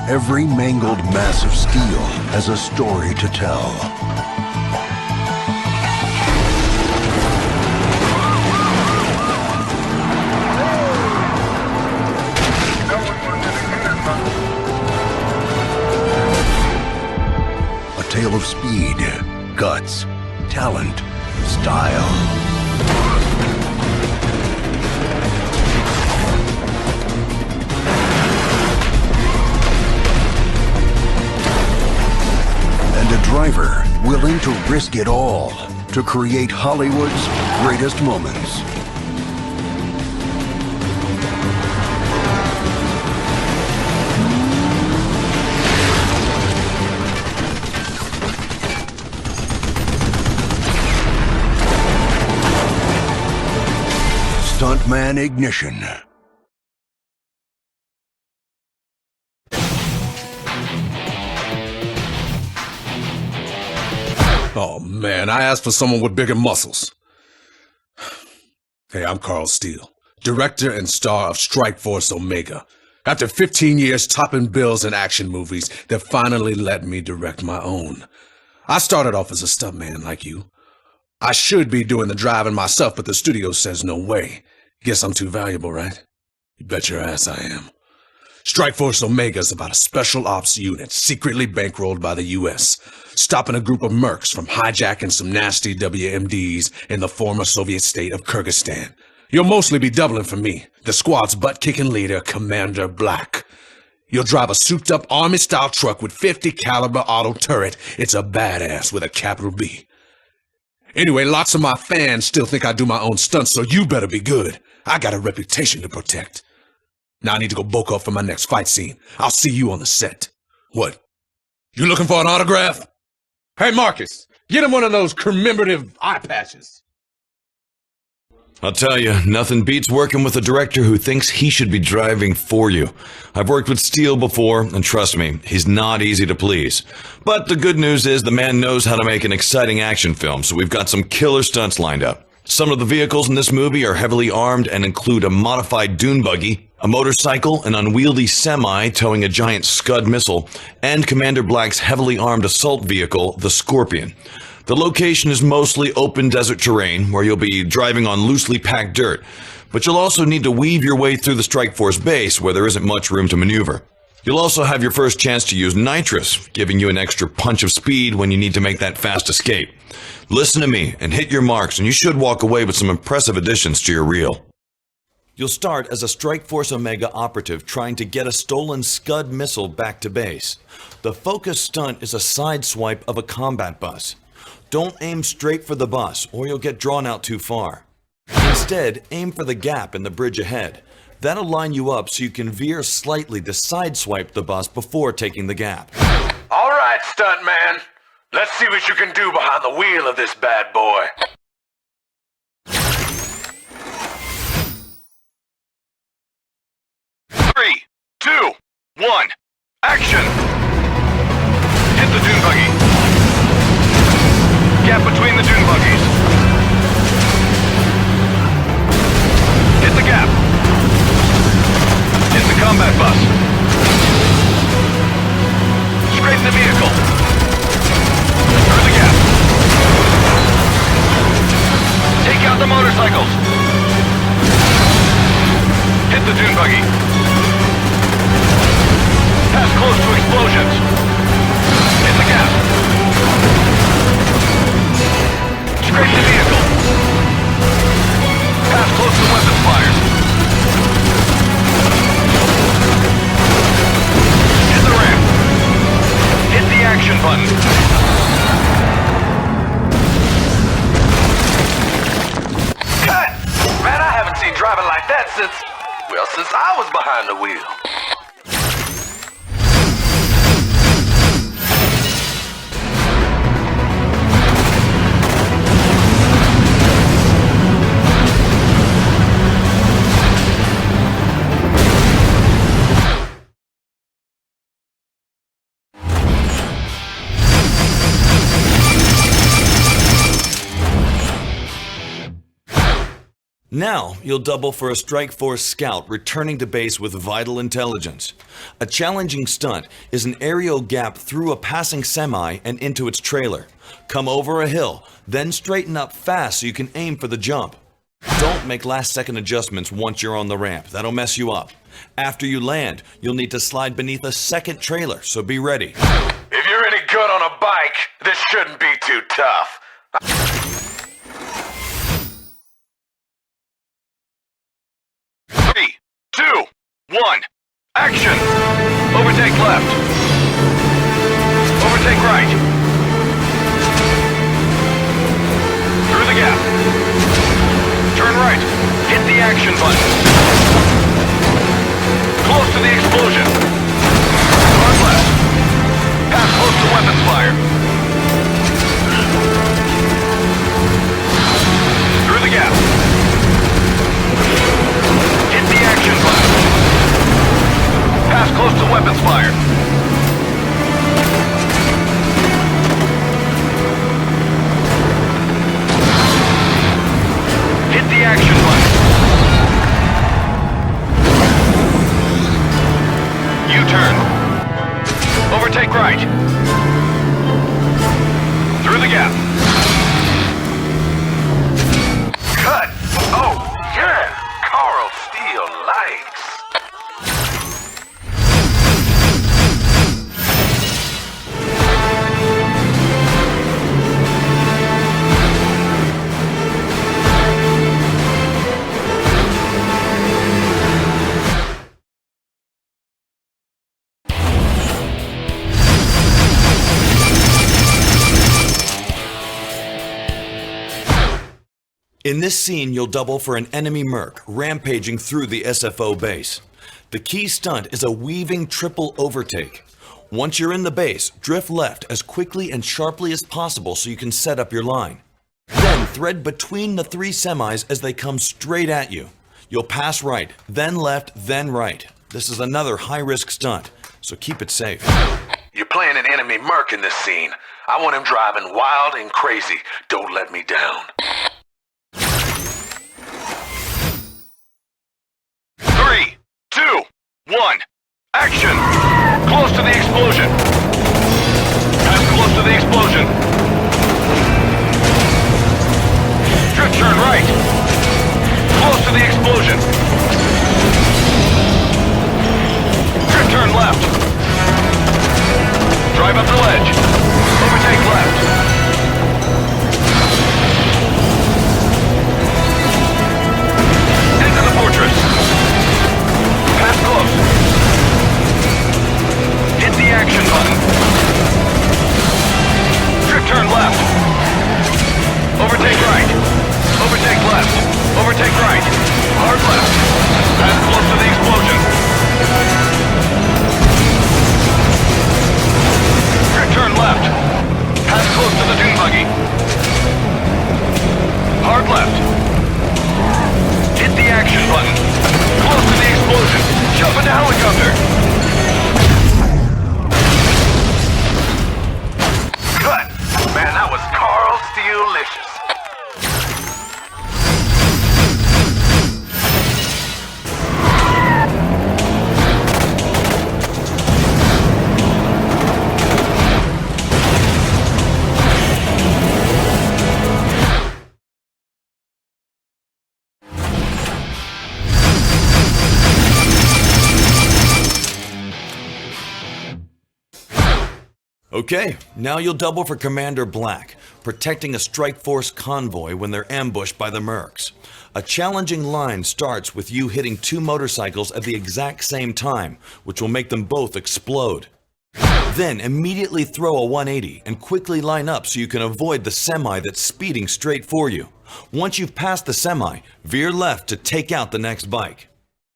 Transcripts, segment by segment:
Every mangled mass of steel has a story to tell. A tale of speed, guts, talent, style. And a driver willing to risk it all to create Hollywood's greatest moments. Stuntman Ignition. Oh man, I asked for someone with bigger muscles. Hey, I'm Karl Steele, director and star of Strikeforce Omega. After 15 years topping bills in action movies, they finally let me direct my own. I started off as a stuntman like you. I should be doing the driving myself, but the studio says no way. Guess I'm too valuable, right? You bet your ass I am. Strikeforce Omega is about a special ops unit secretly bankrolled by the U.S., stopping a group of mercs from hijacking some nasty WMDs in the former Soviet state of Kyrgyzstan. You'll mostly be doubling for me, the squad's butt-kicking leader, Commander Black. You'll drive a souped-up army-style truck with 50 caliber auto turret. It's a badass with a capital B. Anyway, lots of my fans still think I do my own stunts, so you better be good. I got a reputation to protect. Now I need to go bulk up for my next fight scene. I'll see you on the set. What? You looking for an autograph? Hey, Marcus, get him one of those commemorative eye patches. I'll tell you, nothing beats working with a director who thinks he should be driving for you. I've worked with Steele before, and trust me, he's not easy to please. But the good news is the man knows how to make an exciting action film, so we've got some killer stunts lined up. Some of the vehicles in this movie are heavily armed and include a modified dune buggy, a motorcycle, an unwieldy semi towing a giant Scud missile, and Commander Black's heavily armed assault vehicle, the Scorpion. The location is mostly open desert terrain where you'll be driving on loosely packed dirt, but you'll also need to weave your way through the Strikeforce base where there isn't much room to maneuver. You'll also have your first chance to use nitrous, giving you an extra punch of speed when you need to make that fast escape. Listen to me and hit your marks, and you should walk away with some impressive additions to your reel. You'll start as a Strikeforce Omega operative trying to get a stolen Scud missile back to base. The focus stunt is a side swipe of a combat bus. Don't aim straight for the bus, or you'll get drawn out too far. Instead, aim for the gap in the bridge ahead. That'll line you up so you can veer slightly to sideswipe the bus before taking the gap. All right, Stuntman. Let's see what you can do behind the wheel of this bad boy. 3, 2, 1, action! Hit the dune buggy. Gap between the dune buggies. Hit the gap. Hit the combat bus. Scrape the vehicle. Through the gap. Take out the motorcycles. Hit the dune buggy. Pass close to explosions. Hit the gap. Scrape the vehicle. Pass close to weapons fires. Hit the ramp. Hit the action button. Cut! Man, I haven't seen driving like that since I was behind the wheel. Now, you'll double for a Strike Force scout returning to base with vital intelligence. A challenging stunt is an aerial gap through a passing semi and into its trailer. Come over a hill, then straighten up fast so you can aim for the jump. Don't make last-second adjustments once you're on the ramp. That'll mess you up. After you land, you'll need to slide beneath a second trailer, so be ready. If you're any good on a bike, this shouldn't be too tough. 3, 2, 1, action! Overtake left. Overtake right. Through the gap. Turn right. Hit the action button. Close to the explosion. Hard left. Pass close to weapons fire. Through the gap. Hit the action button. Pass close to weapons fire. Hit the action button. U-turn. Overtake right. Through the gap. Cut. Oh, yeah. Karl Steele likes. In this scene, you'll double for an enemy merc rampaging through the SFO base. The key stunt is a weaving triple overtake. Once you're in the base, drift left as quickly and sharply as possible so you can set up your line. Then thread between the 3 semis as they come straight at you. You'll pass right, then left, then right. This is another high-risk stunt, so keep it safe. You're playing an enemy merc in this scene. I want him driving wild and crazy. Don't let me down. 3, 2, 1, action! Close to the explosion. Pass close to the explosion. Drift turn right. Close to the explosion. Drift turn left. Drive up the ledge. Overtake left. Into the fortress. Pass close. Hit the action button. Drift turn left. Overtake right. Overtake left. Overtake right. Hard left. Pass close to the explosion. Drift turn left. Pass close to the dune buggy. Hard left. Hit the action button. Close to the explosion. Jump into helicopter. Cut. Man, that was Karl Steele-licious. Okay, now you'll double for Commander Black, protecting a Strike Force convoy when they're ambushed by the mercs. A challenging line starts with you hitting 2 motorcycles at the exact same time, which will make them both explode. Then immediately throw a 180 and quickly line up so you can avoid the semi that's speeding straight for you. Once you've passed the semi, veer left to take out the next bike.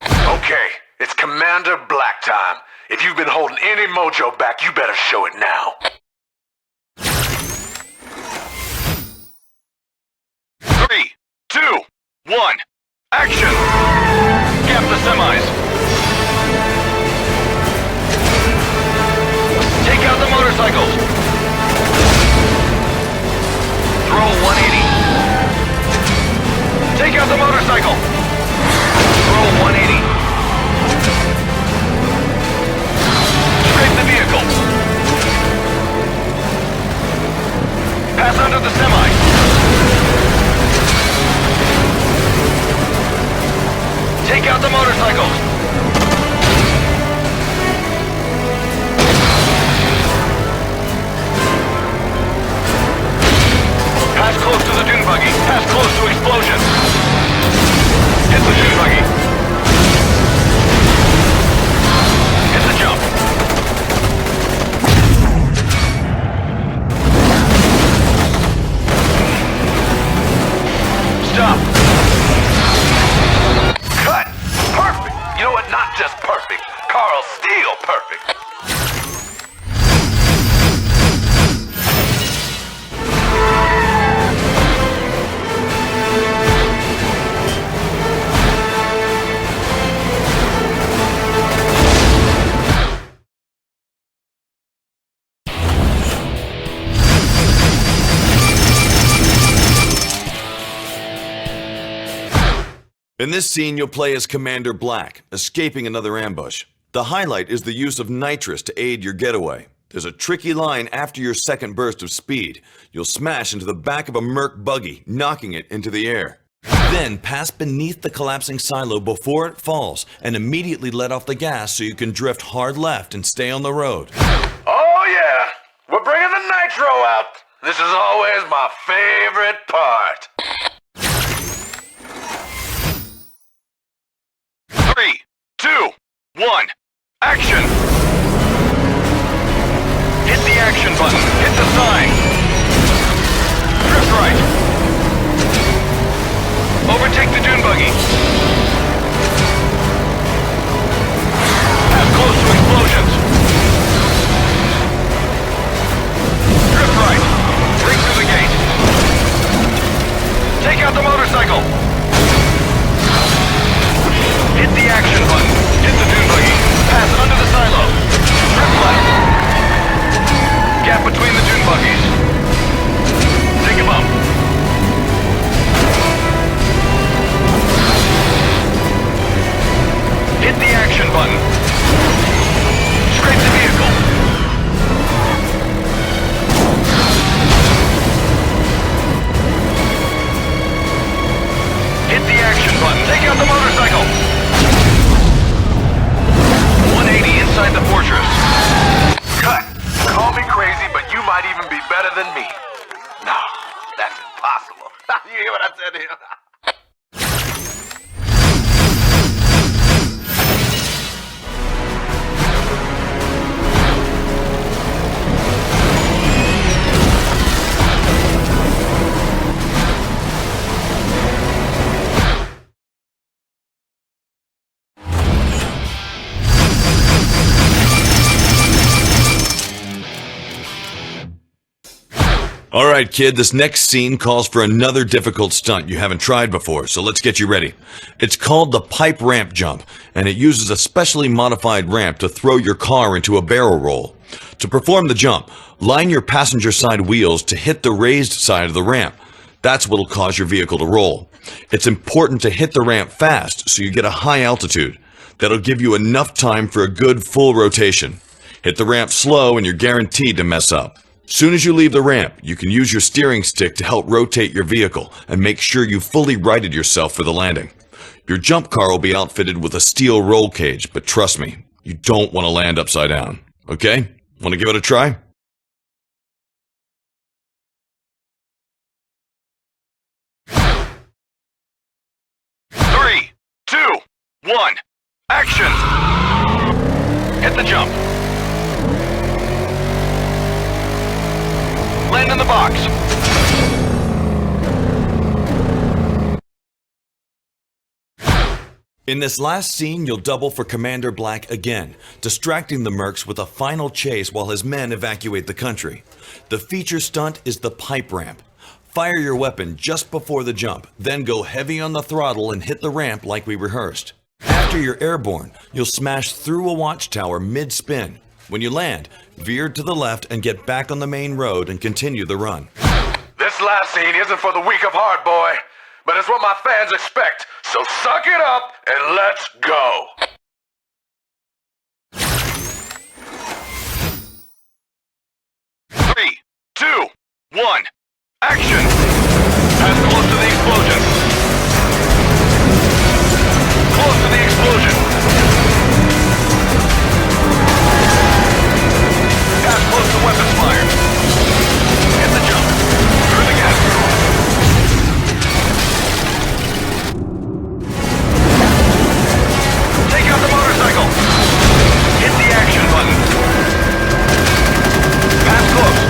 Okay, it's Commander Black time. If you've been holding any mojo back, you better show it now. 3, 2, 1, action! Gap the semis. Take out the motorcycles. Throw a 180. Take out the motorcycles. motorcycle. Roll 180. Scrape the vehicle. Pass under the semi. Take out the motorcycles. Pass close to the dune buggy. Pass close to explosions. Hit the dune buggy. Hit the jump. Stop. Cut. Perfect. You know what? Not just perfect. Karl Steele perfect. In this scene, you'll play as Commander Black, escaping another ambush. The highlight is the use of nitrous to aid your getaway. There's a tricky line after your second burst of speed. You'll smash into the back of a Merc buggy, knocking it into the air. Then pass beneath the collapsing silo before it falls and immediately let off the gas so you can drift hard left and stay on the road. Oh yeah, we're bringing the nitro out. This is always my favorite part. 3, 2, 1, action! Hit the action button, hit the sign. Drift right. Overtake the dune buggy. Pass close to explosions. Drift right. Break through the gate. Take out the motorcycle. Hit the action button. Hit the dune buggy. Pass under the silo. Drift left. Gap between the dune buggies. Take a bump. Hit the action button. Scrape the vehicle. Hit the action button. Take out the motorcycle. 180 inside the fortress. Cut. Call me crazy, but you might even be better than me. No, that's impossible. You hear what I said to him? Alright kid, this next scene calls for another difficult stunt you haven't tried before, so let's get you ready. It's called the pipe ramp jump, and it uses a specially modified ramp to throw your car into a barrel roll. To perform the jump, line your passenger side wheels to hit the raised side of the ramp. That's what'll cause your vehicle to roll. It's important to hit the ramp fast so you get a high altitude. That'll give you enough time for a good full rotation. Hit the ramp slow and you're guaranteed to mess up. Soon as you leave the ramp, you can use your steering stick to help rotate your vehicle and make sure you fully righted yourself for the landing. Your jump car will be outfitted with a steel roll cage, but trust me, you don't want to land upside down. Okay? Want to give it a try? Three, 2, 1, action! Hit the jump. Land in the box. In this last scene, you'll double for Commander Black again, distracting the mercs with a final chase while his men evacuate the country. The feature stunt is the pipe ramp. Fire your weapon just before the jump, then go heavy on the throttle and hit the ramp like we rehearsed. After you're airborne, you'll smash through a watchtower mid-spin. When you land, veer to the left and get back on the main road and continue the run. This last scene isn't for the weak of heart, boy, but it's what my fans expect, So suck it up and let's go! Three, two, one, action! Pass close to the explosion. Close to the explosion. Pass close to weapons fire. Hit the jump. Through the gap. Take out the motorcycle. Hit the action button. Pass close.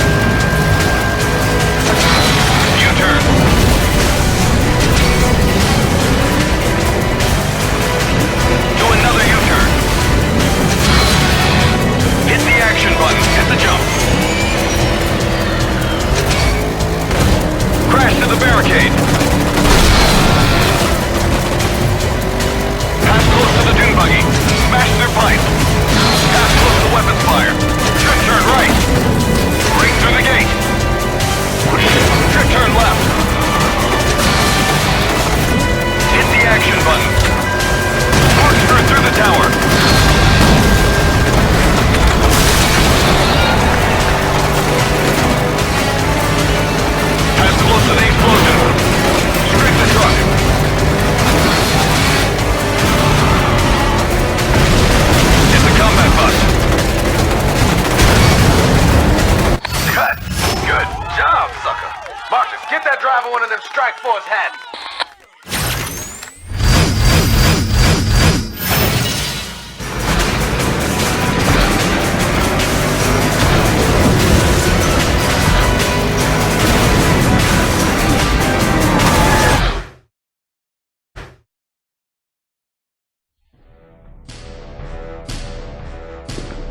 U-turn. Do another U-turn. Hit the action button. Hit the jump. Crash to the barricade. Pass close to the dune buggy. Smash through pipe. Pass close to weapons fire. Trick turn right. Break through the gate. Trick turn left. Hit the action button. Corkscrew through the tower. Pass close to the explosion. Scrape the truck. Hit the combat bus. Cut. Good job, sucker. Marcus, get that driver one of them Strike Force hats.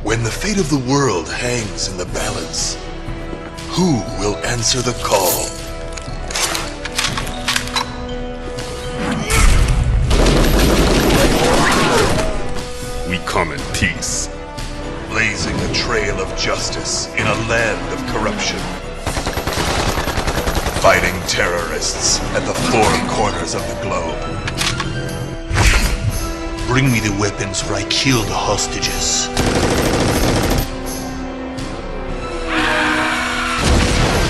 When the fate of the world hangs in the balance, who will answer the call? We come in peace, blazing a trail of justice in a land of corruption. Fighting terrorists at the four corners of the globe. Bring me the weapons where I kill the hostages.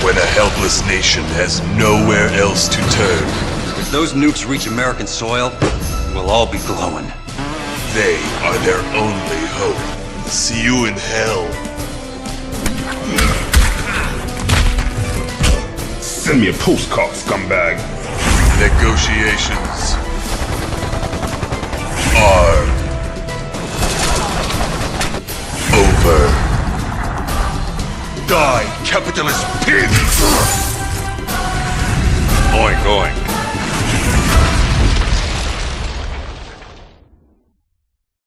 When a helpless nation has nowhere else to turn. If those nukes reach American soil, we'll all be glowing. They are their only hope. See you in hell. Send me a postcard, scumbag. Negotiations are over. Die, capitalist pig! Oink, oink.